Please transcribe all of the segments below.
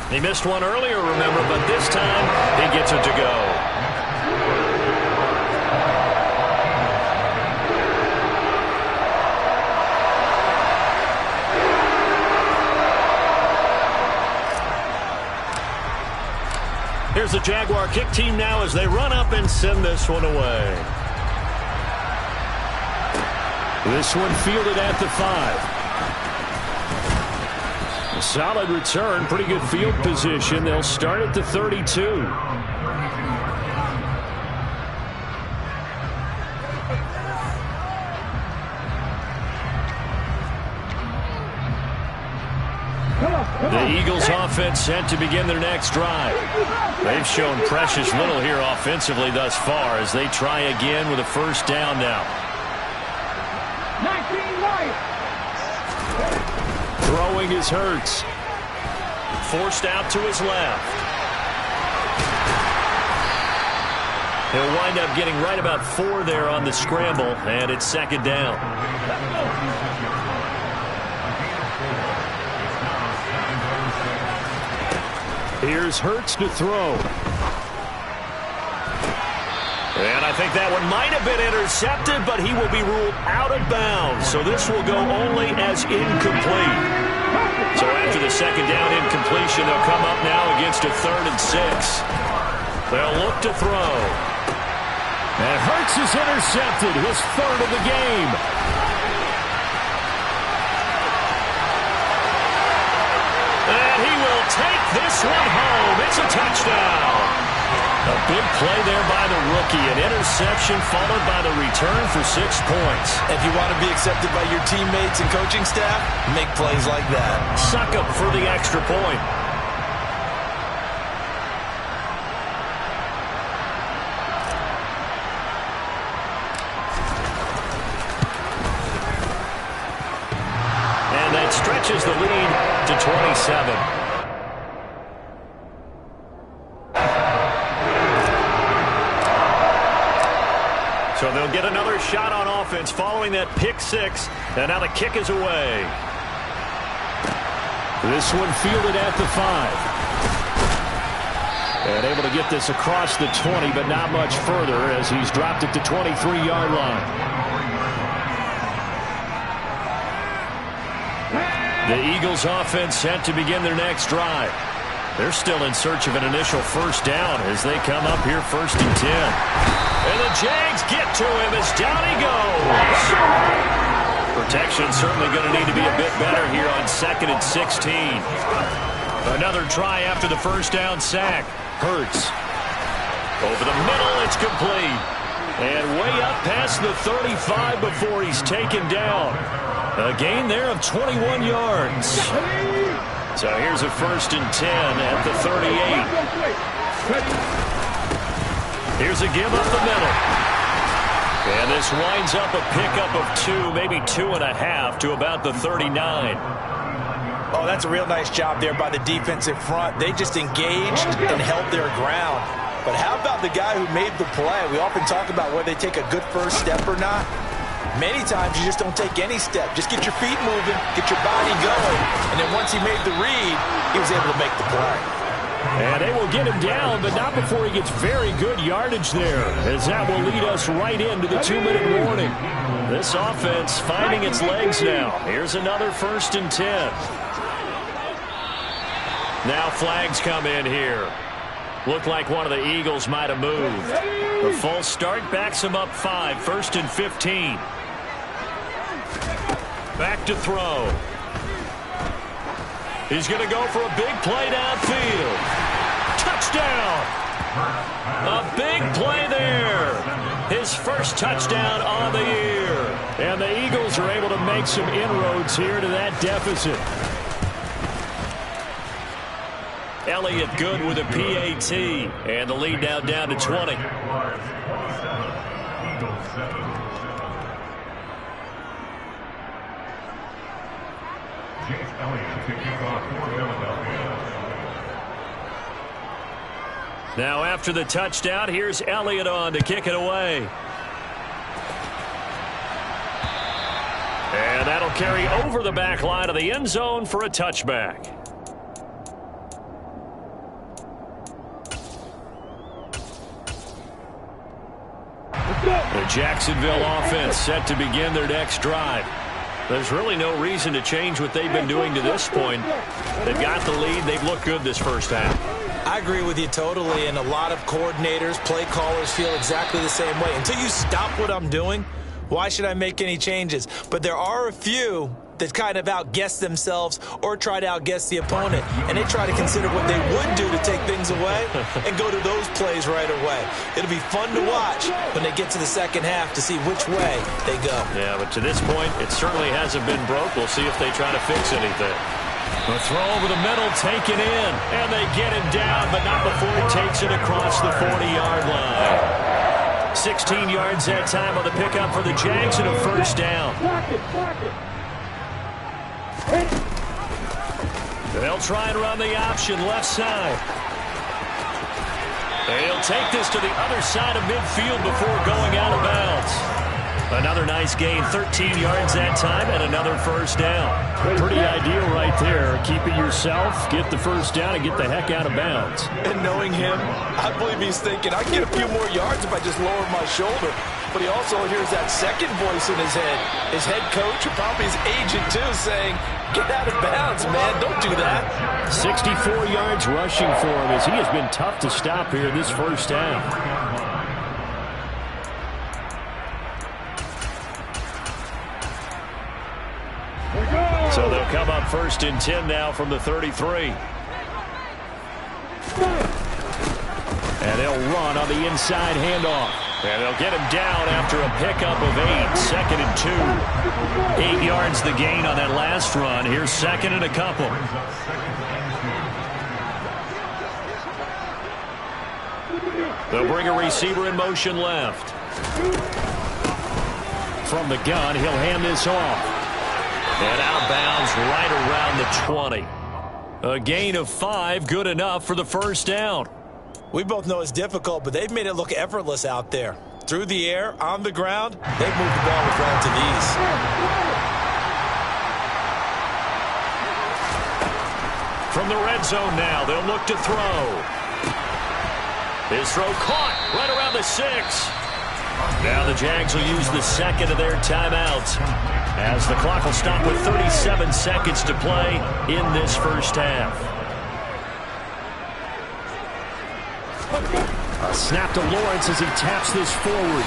He missed one earlier, remember, but this time he gets it to go. Here's the Jaguar kick team now as they run up and send this one away. This one fielded at the 5. A solid return, pretty good field position. They'll start at the 32. The Eagles offense set to begin their next drive. They've shown precious little here offensively thus far as they try again with a first down now. Throwing is Hurts. Forced out to his left. He'll wind up getting right about 4 there on the scramble, and it's second down. Here's Hurts to throw. And I think that one might have been intercepted, but he will be ruled out of bounds. So this will go only as incomplete. So after the second down incompletion, they'll come up now against a 3rd and 6. They'll look to throw. And Hurts is intercepted, his 3rd of the game. And he will take this one home. It's a touchdown. A big play there by the rookie. An interception followed by the return for 6 points. If you want to be accepted by your teammates and coaching staff, make plays like that. Suck up for the extra point. And that stretches the lead to 27. So they'll get another shot on offense following that pick 6. And now the kick is away. This one fielded at the 5. And able to get this across the 20, but not much further as he's dropped it to 23-yard line. The Eagles offense set to begin their next drive. They're still in search of an initial first down as they come up here 1st and 10. And the Jags get to him as down he goes. Protection certainly going to need to be a bit better here on 2nd and 16. Another try after the first down sack. Hurts. Over the middle, it's complete. And way up past the 35 before he's taken down. A gain there of 21 yards. So here's a 1st and 10 at the 38. Here's a give up the middle. And this winds up a pickup of 2, maybe 2.5 to about the 39. Oh, that's a real nice job there by the defensive front. They just engaged and held their ground. But how about the guy who made the play? We often talk about whether they take a good first step or not. Many times you just don't take any step. Just get your feet moving, get your body going. And then once he made the read, he was able to make the play. And they will get him down, but not before he gets very good yardage there, as that will lead us right into the 2-minute warning. This offense finding its legs now. Here's another 1st and 10. Now flags come in here. Looked like one of the Eagles might have moved. The false start backs him up 5, 1st and 15. Back to throw. He's going to go for a big play downfield. Touchdown! A big play there. His first touchdown on the year. And the Eagles are able to make some inroads here to that deficit. Elliott good with a PAT. And the lead now down to 20. Now after the touchdown, here's Elliott on to kick it away. And that'll carry over the back line of the end zone for a touchback. The Jacksonville offense set to begin their next drive. There's really no reason to change what they've been doing to this point. They've got the lead. They've looked good this first half. I agree with you totally, and a lot of coordinators, play callers feel exactly the same way. Until you stop what I'm doing, why should I make any changes? But there are a few that kind of outguess themselves or try to outguess the opponent, and they try to consider what they would do to take things away and go to those plays right away. It'll be fun to watch when they get to the second half to see which way they go. Yeah, but to this point, it certainly hasn't been broke. We'll see if they try to fix anything. The throw over the middle taken in, and they get him down, but not before he takes it across the 40-yard line. 16 yards that time on the pickup for the Jags and a first down. They'll try and run the option left side. They'll take this to the other side of midfield before going out of bounds. Another nice gain, 13 yards that time, and another first down. Pretty ideal right there. Keep it yourself, get the first down, and get the heck out of bounds. And knowing him, I believe he's thinking, I can get a few more yards if I just lower my shoulder. But he also hears that second voice in his head. His head coach, or probably his agent too, saying, get out of bounds, man. Don't do that. 64 yards rushing for him as he has been tough to stop here this first half. So they'll come up first and 10 now from the 33. And they'll run on the inside handoff. And they'll get him down after a pickup of 8. Second and 2. 8 yards the gain on that last run. Here's second and a couple. They'll bring a receiver in motion left. From the gun, he'll hand this off. And out of bounds right around the 20. A gain of 5, good enough for the first down. We both know it's difficult, but they've made it look effortless out there. Through the air, on the ground, they've moved the ball with relative ease. From the red zone now, they'll look to throw. His throw caught right around the 6. Now the Jags will use the second of their timeouts, as the clock will stop with 37 seconds to play in this first half. A snap to Lawrence as he taps this forward.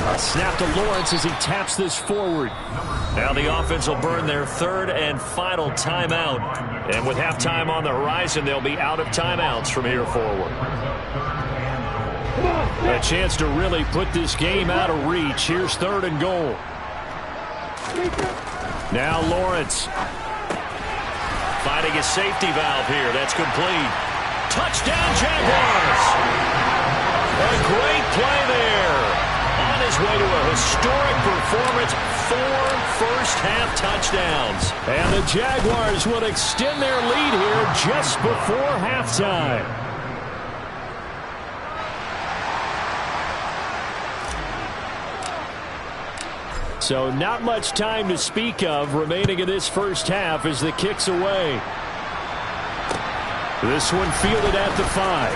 A snap to Lawrence as he taps this forward. Now the offense will burn their third and final timeout. And with halftime on the horizon, they'll be out of timeouts from here forward. A chance to really put this game out of reach. Here's third and goal. Now Lawrence finding a safety valve here. That's complete. Touchdown Jaguars. A great play there. On his way to a historic performance, 4 first-half touchdowns. And the Jaguars will extend their lead here just before halftime. So not much time to speak of remaining in this first half as the kick's away. This one fielded at the 5.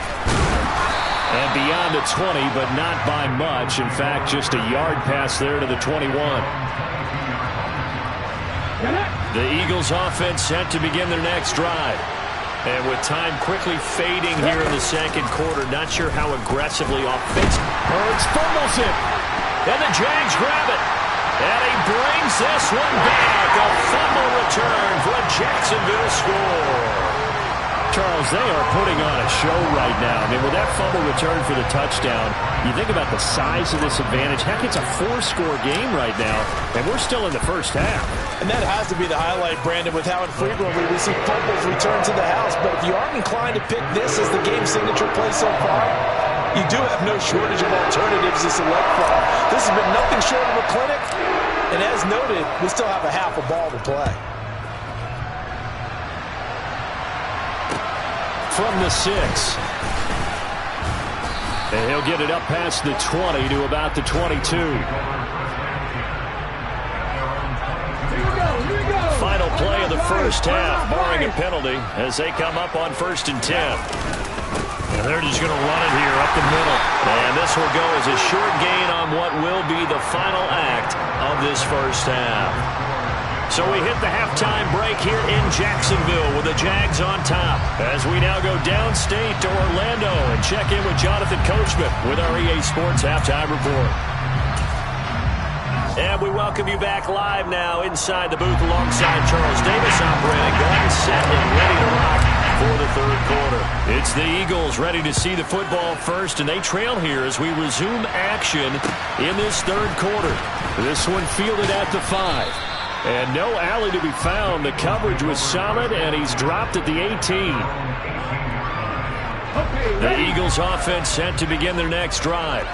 And beyond the 20, but not by much. In fact, just a yard pass there to the 21. The Eagles offense set to begin their next drive. And with time quickly fading here in the second quarter, not sure how aggressively offensive. Hurts fumbles it. And the Jags grab it. And he brings this one back. A fumble return for a Jacksonville score. Charles, they are putting on a show right now. I mean, with that fumble return for the touchdown, you think about the size of this advantage. Heck, it's a 4-score game right now, and we're still in the first half. And that has to be the highlight, Brandon, with how infrequently we see fumbles return to the house. But if you aren't inclined to pick this as the game signature play so far, you do have no shortage of alternatives to select from. This has been nothing short of a clinic, and as noted, we still have a half a ball to play. From the 6. And he'll get it up past the 20 to about the 22. final play of the first half, barring a penalty, as they come up on 1st and 10. And they're just going to run it here up the middle. And this will go as a short gain on what will be the final act of this first half. So we hit the halftime break here in Jacksonville with the Jags on top, as we now go downstate to Orlando and check in with Jonathan Coachman with our EA Sports Halftime Report. And we welcome you back live now inside the booth alongside Charles Davis. I'm Brandon Gaudin, set and ready to rock for the third quarter. It's the Eagles ready to see the football first, and they trail here as we resume action in this third quarter. This one fielded at the 5. And no alley to be found. The coverage was solid, and he's dropped at the 18. The Eagles offense set to begin their next drive.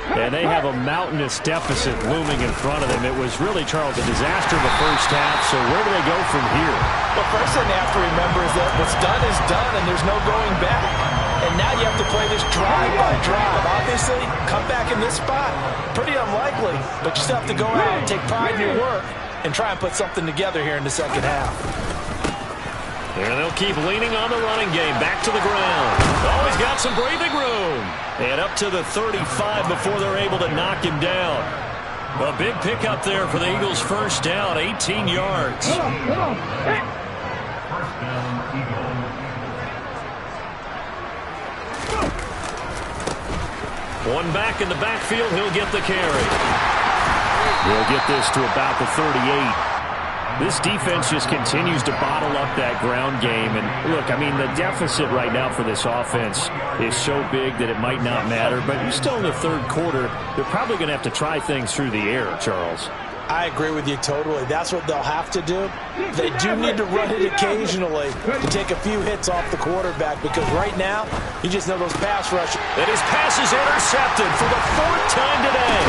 And they have a mountainous deficit looming in front of them. It was really, Charles, a disaster in the first half. So where do they go from here? Well, first thing they have to remember is that what's done is done, and there's no going back. And now you have to play this drive by drive. Obviously, come back in this spot, pretty unlikely. But you still have to go out and take pride in your work and try and put something together here in the second half. And they'll keep leaning on the running game. Back to the ground. Always got some breathing room. And up to the 35 before they're able to knock him down. A big pickup there for the Eagles' first down, 18 yards. One back in the backfield, he'll get the carry. We'll get this to about the 38. This defense just continues to bottle up that ground game. And look, I mean, the deficit right now for this offense is so big that it might not matter. But you're still in the third quarter. They're probably going to have to try things through the air, Charles. I agree with you totally. That's what they'll have to do. They do need to run it occasionally to take a few hits off the quarterback, because right now, you just know those pass rush. And his pass is intercepted for the 4th time today.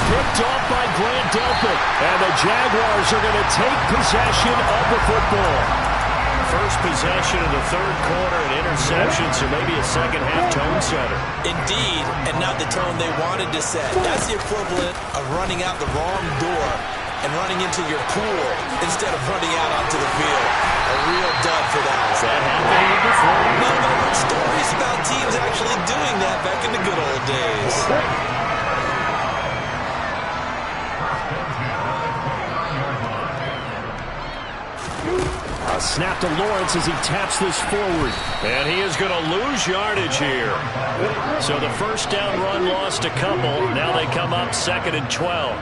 Picked off by Grant Delpit. And the Jaguars are going to take possession of the football. First possession of the third quarter, an interception, so maybe a second-half tone setter. Indeed, and not the tone they wanted to set. That's the equivalent of running out the wrong door and running into your pool instead of running out onto the field. A real dud for that. Has that happened before? No, but I heard stories about teams actually doing that back in the good old days. A snap to Lawrence as he taps this forward. And he is going to lose yardage here. So the first down run lost a couple. Now they come up 2nd and 12.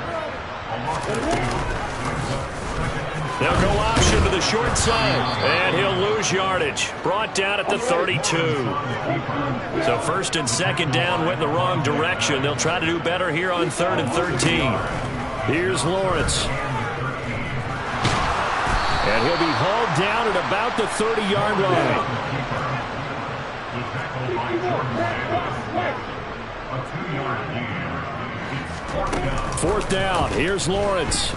They'll go option to the short side. And he'll lose yardage. Brought down at the 32. So 1st and 2nd down went the wrong direction. They'll try to do better here on 3rd and 13. Here's Lawrence. And he'll be hauled down at about the 30-yard line. 4th down. Here's Lawrence.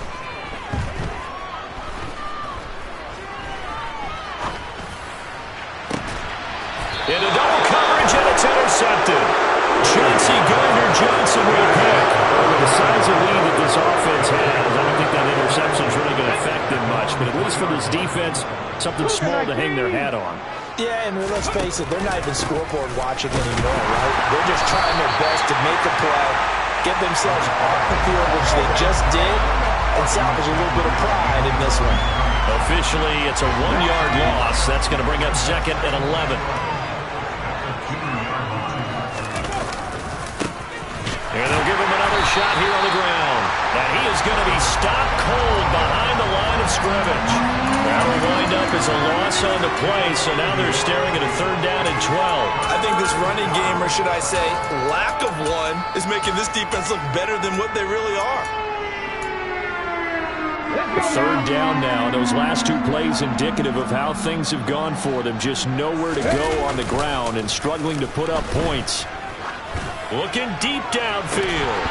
Into double coverage, and it's intercepted. Chauncey Gardner-Johnson with a pick. With the size of lead that this offense has, I don't think that interception is really going to affect them much. But at least for this defense, something small to hang their hat on. Yeah, and let's face it, they're not even scoreboard watching anymore, right? They're just trying their best to make a play, get themselves off the field, which they just did, and salvage a little bit of pride in this one. Officially, it's a 1-yard loss. That's going to bring up 2nd and 11. And they'll give him another shot here on the ground. And he is going to be stopped cold behind the line of scrimmage. That'll wind up as a loss on the play, so now they're staring at a 3rd down and 12. I think this running game, or should I say lack of one, is making this defense look better than what they really are. 3rd down now. Those last 2 plays indicative of how things have gone for them. Just nowhere to go on the ground and struggling to put up points. Looking deep downfield.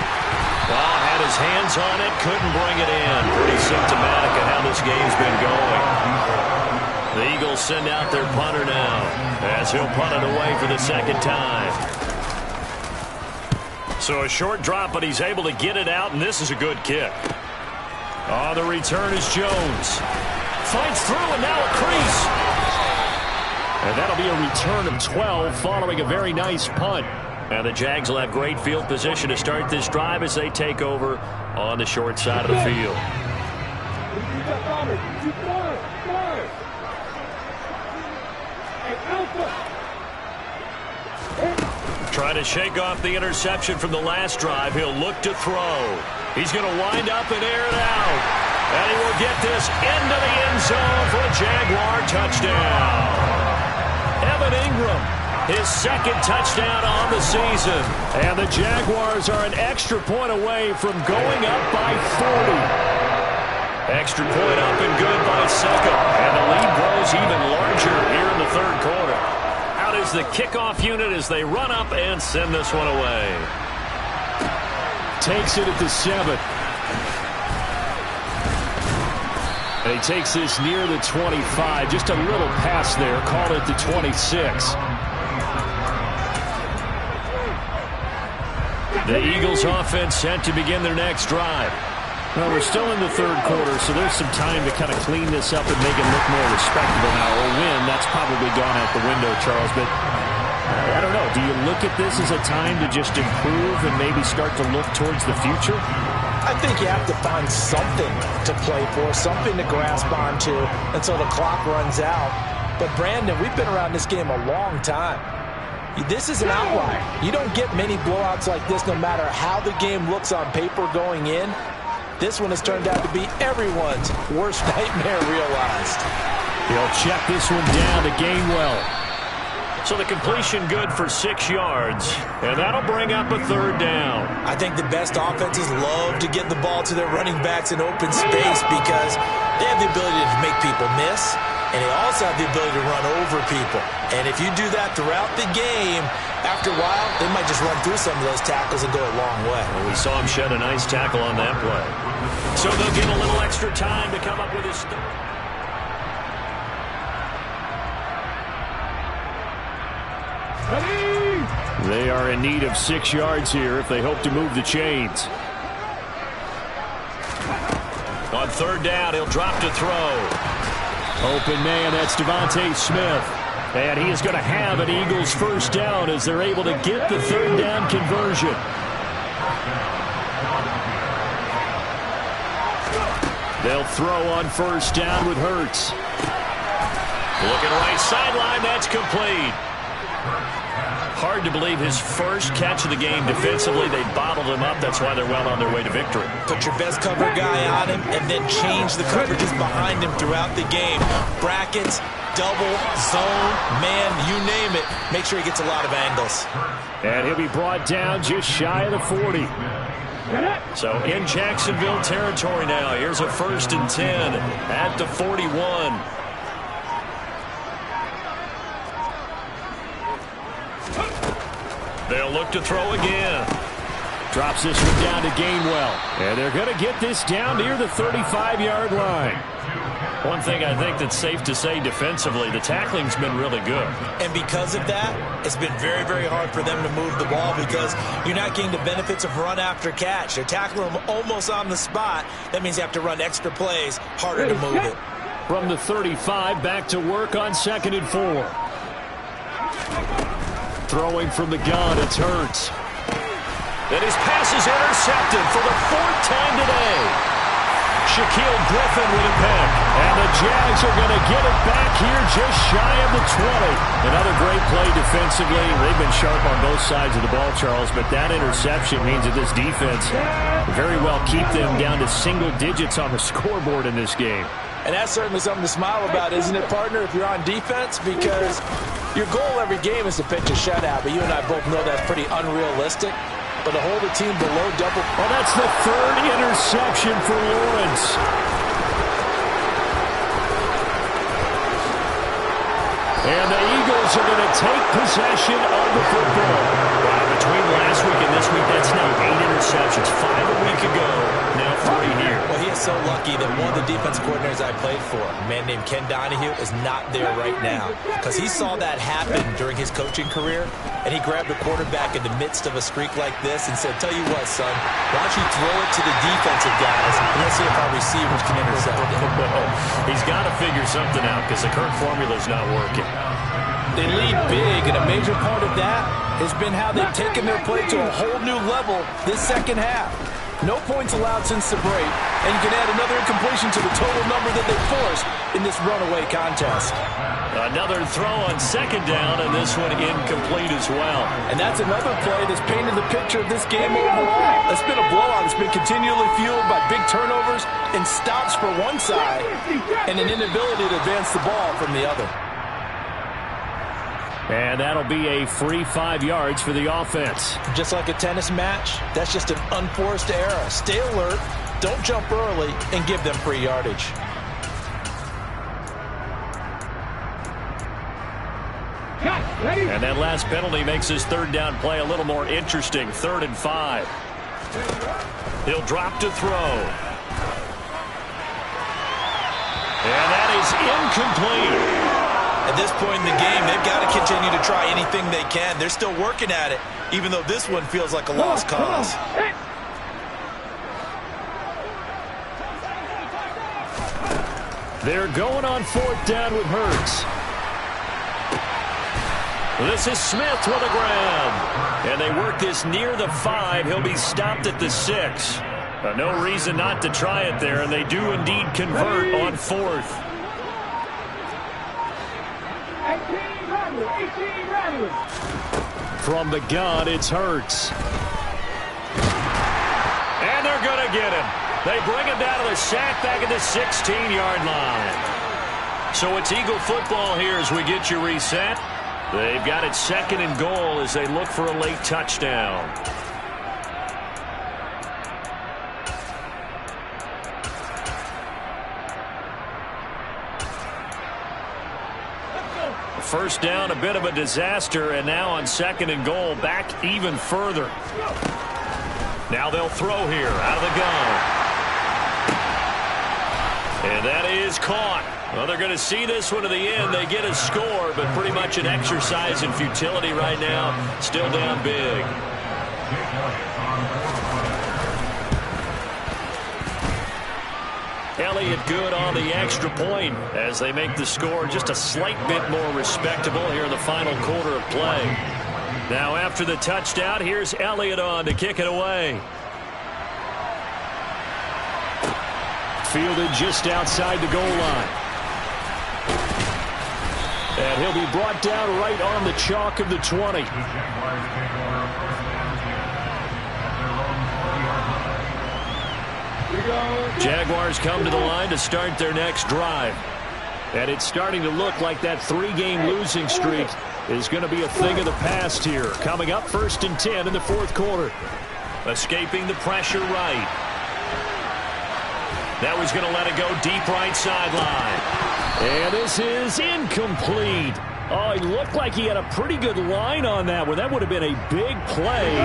Well, had his hands on it, couldn't bring it in. Pretty symptomatic of how this game's been going. The Eagles send out their punter now, as he'll punt it away for the 2nd time. So a short drop, but he's able to get it out, and this is a good kick. On the return is Jones. Fights through, and now a crease. And that'll be a return of 12 following a very nice punt. And the Jags will have great field position to start this drive as they take over on the short side of the field. Trying to shake off the interception from the last drive. He'll look to throw. He's going to wind up and air it out. And he will get this into the end zone for a Jaguar touchdown. Evan Ingram, his second touchdown on the season. And the Jaguars are an extra point away from going up by 40. Extra point up and good by second. And the lead grows even larger here in the third quarter. Out is the kickoff unit as they run up and send this one away. Takes it at the 7. And he takes this near the 25. Just a little pass there. Called it the 26. The Eagles offense set to begin their next drive. Well, we're still in the third quarter, so there's some time to kind of clean this up and make it look more respectable now. A win, that's probably gone out the window, Charles. But I don't know. Do you look at this as a time to just improve and maybe start to look towards the future? I think you have to find something to play for, something to grasp onto until the clock runs out. But, Brandon, we've been around this game a long time. This is an outlier. You don't get many blowouts like this no matter how the game looks on paper going in. This one has turned out to be everyone's worst nightmare realized. He'll check this one down to Gainwell. So the completion good for 6 yards, and that'll bring up a third down. I think the best offenses love to get the ball to their running backs in open space because they have the ability to make people miss, and they also have the ability to run over people. And if you do that throughout the game, after a while, they might just run through some of those tackles and go a long way. Well, we saw him shed a nice tackle on that play. So they'll get a little extra time to come up with his third. They are in need of 6 yards here if they hope to move the chains. On third down, he'll drop to throw. Open man, that's Devontae Smith. And he is going to have an Eagles first down as they're able to get the third down conversion. They'll throw on first down with Hurts. Looking right sideline, that's complete. Hard to believe his first catch of the game defensively. They bottled him up. That's why they're well on their way to victory. Put your best cover guy on him and then change the coverages behind him throughout the game. Brackets, double, zone, man, you name it. Make sure he gets a lot of angles. And he'll be brought down just shy of the 40. So in Jacksonville territory now. Here's a 1st and 10 at the 41. They'll look to throw again. Drops this one down to Gainwell. And they're going to get this down near the 35-yard line. One thing I think that's safe to say defensively, the tackling's been really good. And because of that, it's been very, very hard for them to move the ball because you're not getting the benefits of run after catch. They're tackling them almost on the spot. That means you have to run extra plays, harder to move it. From the 35, back to work on 2nd and 4. Throwing from the gun, it's Hurts. And his pass is intercepted for the 4th time today. Shaquille Griffin with a pick. And the Jags are going to get it back here just shy of the 20. Another great play defensively. They've been sharp on both sides of the ball, Charles, but that interception means that this defense very well keep them down to single digits on the scoreboard in this game. And that's certainly something to smile about, isn't it, partner, if you're on defense? Because your goal every game is to pitch a shutout, but you and I both know that's pretty unrealistic. But to hold a team below double... Oh, that's the 3rd interception for Lawrence. And the Eagles are going to take possession of the football. Wow, between last week and this week, that's now 8 interceptions. 5 a week ago, now 3 here. Well, he has so lucky that one of the defensive coordinators I played for, a man named Ken Donahue, is not there right now because he saw that happen during his coaching career, and he grabbed the quarterback in the midst of a streak like this and said, tell you what, son, why don't you throw it to the defensive guys and let's see if our receivers can intercept it. He's got to figure something out because the current formula is not working. They lead big, and a major part of that has been how they've taken their play to a whole new level this second half. No points allowed since the break, and you can add another incompletion to the total number that they forced in this runaway contest. Another throw on second down, and this one incomplete as well. And that's another play that's painted the picture of this game overall. It's been a blowout. It's been continually fueled by big turnovers and stops for one side and an inability to advance the ball from the other. And that'll be a free 5 yards for the offense. Just like a tennis match, that's just an unforced error. Stay alert, don't jump early, and give them free yardage. And that last penalty makes his third down play a little more interesting. 3rd and 5. He'll drop to throw. And that is incomplete. At this point in the game, they've got to continue to try anything they can. They're still working at it, even though this one feels like a lost cause. They're going on 4th down with Hurts. This is Smith with a grab. And they work this near the 5. He'll be stopped at the 6. No reason not to try it there, and they do indeed convert on 4th. From the gun, it's Hurts. And they're going to get him. They bring him down to the sack back at the 16-yard line. So it's Eagle football here as we get you reset. They've got it 2nd and goal as they look for a late touchdown. First down, a bit of a disaster, and now on 2nd and goal, back even further. Now they'll throw here out of the gun. And that is caught. Well, they're going to see this one to the end. They get a score, but pretty much an exercise in futility right now. Still down big. Elliott good on the extra point as they make the score just a slight bit more respectable here in the final quarter of play. Now after the touchdown, here's Elliott on to kick it away. Fielded just outside the goal line. And he'll be brought down right on the chalk of the 20. Jaguars come to the line to start their next drive. And it's starting to look like that 3-game losing streak is going to be a thing of the past here. Coming up 1st and 10 in the 4th quarter. Escaping the pressure right. That was going to let it go deep right sideline. And this is incomplete. Oh, he looked like he had a pretty good line on that one. That would have been a big play,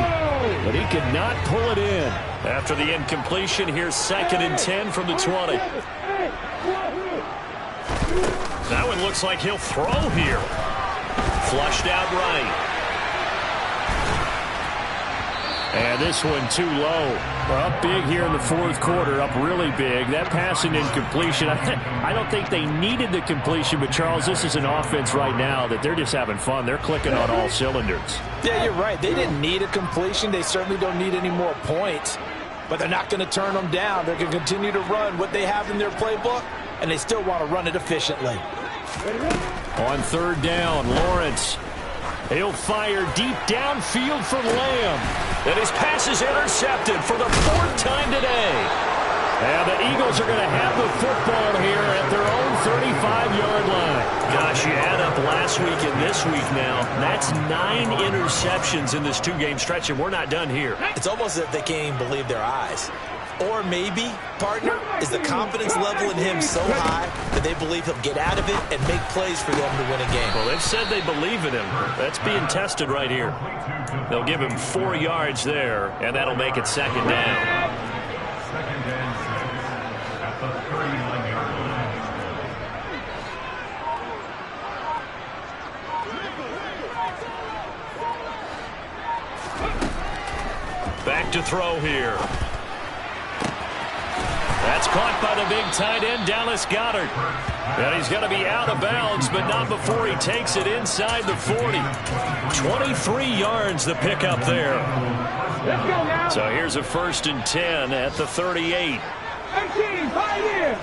but he could not pull it in. After the incompletion, here's 2nd and 10 from the 20. That one looks like he'll throw here. Flushed out right. And this one too low. Well, up big here in the 4th quarter, up really big. That passing incompletion, I don't think they needed the completion, but Charles, this is an offense right now that they're just having fun. They're clicking on all cylinders. Yeah, you're right. They didn't need a completion. They certainly don't need any more points, but they're not going to turn them down. They're going to continue to run what they have in their playbook, and they still want to run it efficiently. On 3rd down, Lawrence. He'll fire deep downfield for Lamb. And his pass is intercepted for the 4th time today. And the Eagles are going to have the football here at their own 35-yard line. Gosh, you add up last week and this week now. That's 9 interceptions in this 2-game stretch, and we're not done here. It's almost as if they can't even believe their eyes. Or maybe, partner, is the confidence level in him so high that they believe he'll get out of it and make plays for them to win a game. Well, they've said they believe in him. That's being tested right here. They'll give him 4 yards there, and that'll make it 2nd down. Back to throw here. That's caught by the big tight end, Dallas Goedert. And he's going to be out of bounds, but not before he takes it inside the 40. 23 yards the pickup there. Let's go now. So here's a 1st and 10 at the 38. 18, pioneer.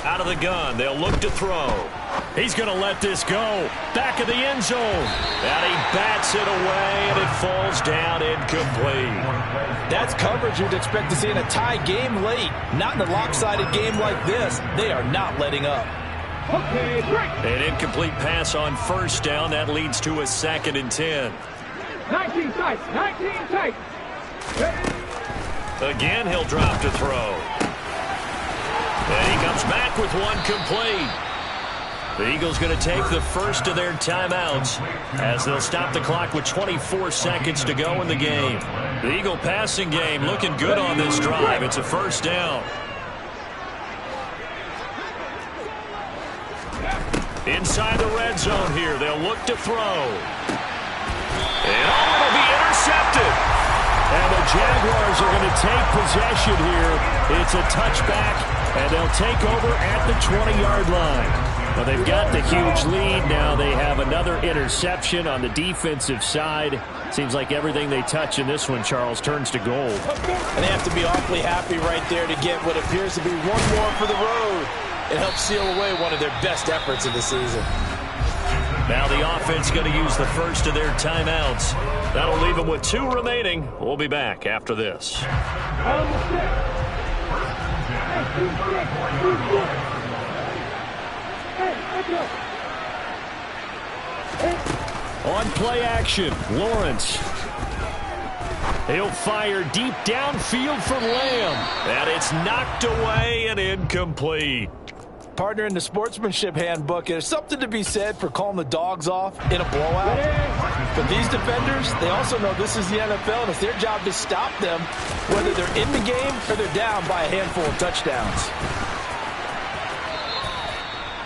Out of the gun, they'll look to throw. He's going to let this go. Back of the end zone. And he bats it away, and it falls down incomplete. That's coverage you'd expect to see in a tie game late. Not in a lopsided game like this. They are not letting up. Okay, break. An incomplete pass on 1st down. That leads to a 2nd and 10. 19 tight, 19 tight. Again, he'll drop to throw. And he comes back with one complete. The Eagles going to take the first of their timeouts as they'll stop the clock with 24 seconds to go in the game. The Eagle passing game looking good on this drive. It's a 1st down. Inside the red zone here. They'll look to throw. And it'll be intercepted. And the Jaguars are going to take possession here. It's a touchback, and they'll take over at the 20-yard line. Well, they've got the huge lead. Now they have another interception on the defensive side. Seems like everything they touch in this one, Charles, turns to gold. And they have to be awfully happy right there to get what appears to be one more for the road. It helps seal away one of their best efforts of the season. Now the offense going to use the first of their timeouts. That'll leave them with 2 remaining. We'll be back after this. On play action, Lawrence. He'll fire deep downfield for Lamb. And it's knocked away and incomplete. Partner, in the sportsmanship handbook, there's something to be said for calling the dogs off in a blowout. But these defenders, they also know this is the NFL, and it's their job to stop them, whether they're in the game or they're down by a handful of touchdowns.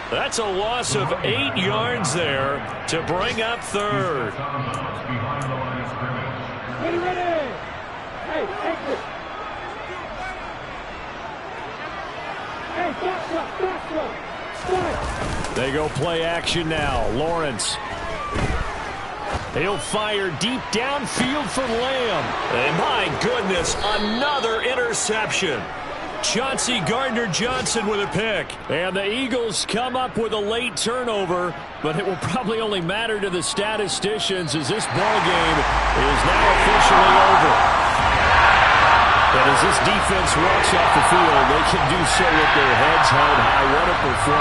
That's a loss of 8 yards there to bring up 3rd. Ready. Hey, exit. Hey, stop. They go play action now. Lawrence. He'll fire deep downfield for Lamb. And my goodness, another interception. Chauncey Gardner-Johnson with a pick. And the Eagles come up with a late turnover, but it will probably only matter to the statisticians as this ball game is now officially over. And as this defense walks off the field, they can do so with their heads held high. What a performance.